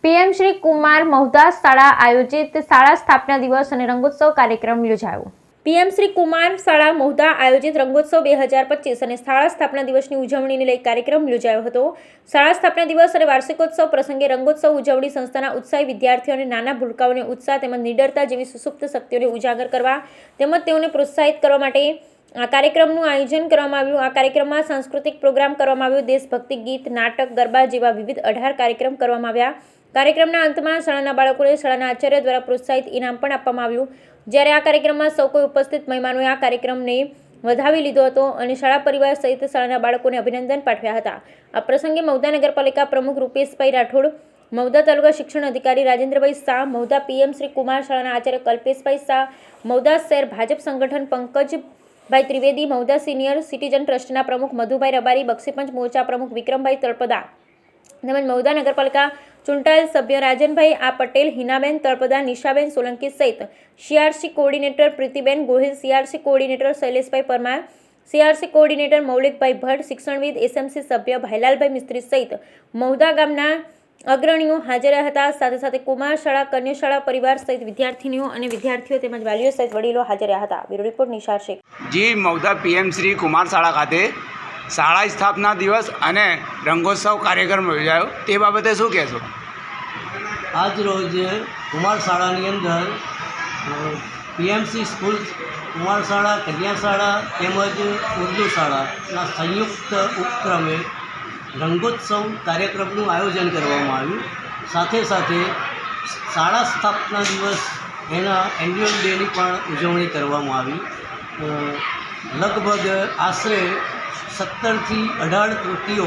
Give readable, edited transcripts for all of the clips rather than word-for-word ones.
PM Shri Kumar Maudha શાળા આયોજિત શાળા સ્થાપના દિવસ અને રંગોત્સવ કાર્યક્રમ યોજાયો। પીએમ શ્રી કુમાર શાળા મૌધા આયોજિત રંગોત્સવ 2025 અને શાળા સ્થાપના દિવસની ઉજવણીને લઈ કાર્યક્રમ યોજાયો હતો। શાળા સ્થાપના દિવસ અને વાર્ષિકોત્સવ પ્રસંગે રંગોત્સવ ઉજવણી સંસ્થાના ઉત્સાહી વિદ્યાર્થીઓ અને નાના ભૂલકાઓને ઉત્સાહ તેમજ નિડરતા જેવી સુસુપ્ત શક્તિઓને ઉજાગર કરવા તેમજ તેઓને પ્રોત્સાહિત કરવા માટે આ કાર્યક્રમનું આયોજન કરવામાં આવ્યું। આ કાર્યક્રમમાં સાંસ્કૃતિક પ્રોગ્રામ કરવામાં આવ્યો। દેશભક્તિ ગીત, નાટક, ગરબા જેવા વિવિધ 18 કાર્યક્રમ કરવામાં આવ્યા। કાર્યક્રમના અંતમાં શાળાના બાળકોને શાળાના આચાર્ય દ્વારા પ્રોત્સાહિત ઇનામ પણ આપવામાં આવ્યું। જ્યારે આ કાર્યક્રમમાં સૌ કોઈ ઉપસ્થિત મહેમાનોએ આ કાર્યક્રમને વધાવી લીધો હતો અને શાળા પરિવાર સહિત શાળાના બાળકોને અભિનંદન પાઠવ્યા હતા। આ પ્રસંગે મૌધા નગરપાલિકા પ્રમુખ રૂપેશભાઈ રાઠોડ, મૌધા તાલુકા શિક્ષણ અધિકારી રાજેન્દ્રભાઈ શાહ, મૌધા પીએમ શ્રી કુમાર શાળાના આચાર્ય કલ્પેશભાઈ શાહ, મૌધા શહેર ભાજપ સંગઠન પંકજભાઈ ત્રિવેદી, મૌધા સિનિયર સિટીઝન ટ્રસ્ટના પ્રમુખ મધુભાઈ રબારી, બક્ષીપંચ મોરચા પ્રમુખ વિક્રમભાઈ તળપદા તેમજ મૌધા નગરપાલિકા ચૂંટાયેલ સભ્ય રાજનભાઈ આ પટેલ, હિનાબેન તળપદા, નિશાબેન સોલંકી સહિત CRC coordinator Pritiben Gohil, CRC coordinator શૈલેષભાઈ Parmar, CRC coordinator મૌલિકભાઈ Bhatt, શિક્ષણવિદ SMC સભ્ય ભાઈલાલભાઈ મિસ્ત્રી સહિત મૌધા ગામના અગ્રણીઓ હાજર રહ્યા હતા। સાથે સાથે કુમાર શાળા, કન્યા શાળા પરિવાર સહિત વિદ્યાર્થીનીઓ અને વિદ્યાર્થીઓ તેમજ વાલીઓ સહિત વડીલો હાજર રહ્યા હતા। Bureau report Nishar Shaikh. જી મૌધા પીએમ શ્રી કુમાર શાળા ખાતે શાળા સ્થાપના દિવસ અને રંગોત્સવ કાર્યક્રમ યોજાયો, તે બાબતે શું કહેશો? આજ રોજ કુમાર શાળાની અંદર પીએમસી સ્કૂલ, કુમાર શાળા, કન્યા શાળા તેમજ ઉર્દુ શાળાના સંયુક્ત ઉપક્રમે રંગોત્સવ કાર્યક્રમનું આયોજન કરવામાં આવ્યું। સાથે સાથે શાળા સ્થાપના દિવસ એના એન્યુઅલ ડેની પણ ઉજવણી કરવામાં આવી। લગભગ આશરે 17 થી 18 કૃતિઓ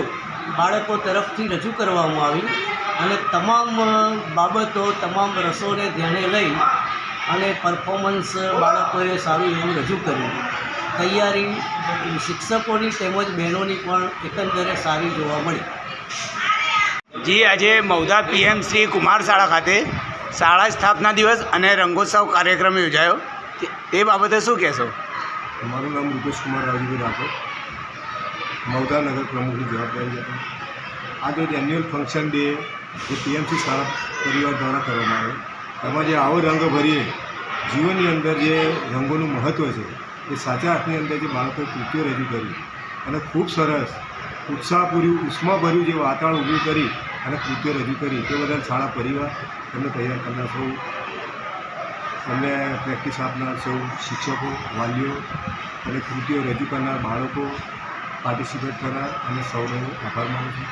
બાળકો તરફથી રજૂ કરવામાં આવી અને તમામ બાબતો, તમામ રસોને ધ્યાને લઈ અને પરફોર્મન્સ બાળકોએ સારું એવું રજૂ કર્યું। તૈયારી શિક્ષકોની તેમજ બહેનોની પણ એકંદરે સારી જોવા મળી। જી આજે મૌધા પીએમ શ્રી કુમાર શાળા ખાતે શાળા સ્થાપના દિવસ અને રંગોત્સવ કાર્યક્રમ યોજાયો, તે બાબતે શું કહેશો? મારું નામ રૂપેશ કુમાર રાજીભાઈ રાઠોડ, મૌધા નગર પ્રમુખની જવાબદારી હતી। આજે એન્યુઅલ ફંક્શન ડે એ પીએમસી શાળા પરિવાર દ્વારા કરવામાં આવ્યો। એમાં જે આવો રંગ ભરીએ જીવનની અંદર જે રંગોનું મહત્ત્વ છે એ સાચા અર્થની અંદર જે બાળકોએ કૃતિઓ રજૂ કરી અને ખૂબ સરસ ઉત્સાહભર્યું, ઉષ્માભર્યું જે વાતાવરણ ઊભું કરી અને કૃતિઓ રજૂ કરી, તે બદલ શાળા પરિવાર, તેમને તૈયાર કરનાર સૌ, તેમને પ્રેક્ટિસ આપનાર સૌ શિક્ષકો, વાલીઓ અને કૃતિઓ રજૂ કરનાર બાળકો, પાર્ટિસિપેટ કરનાર અને સૌનો આભાર માનું છું।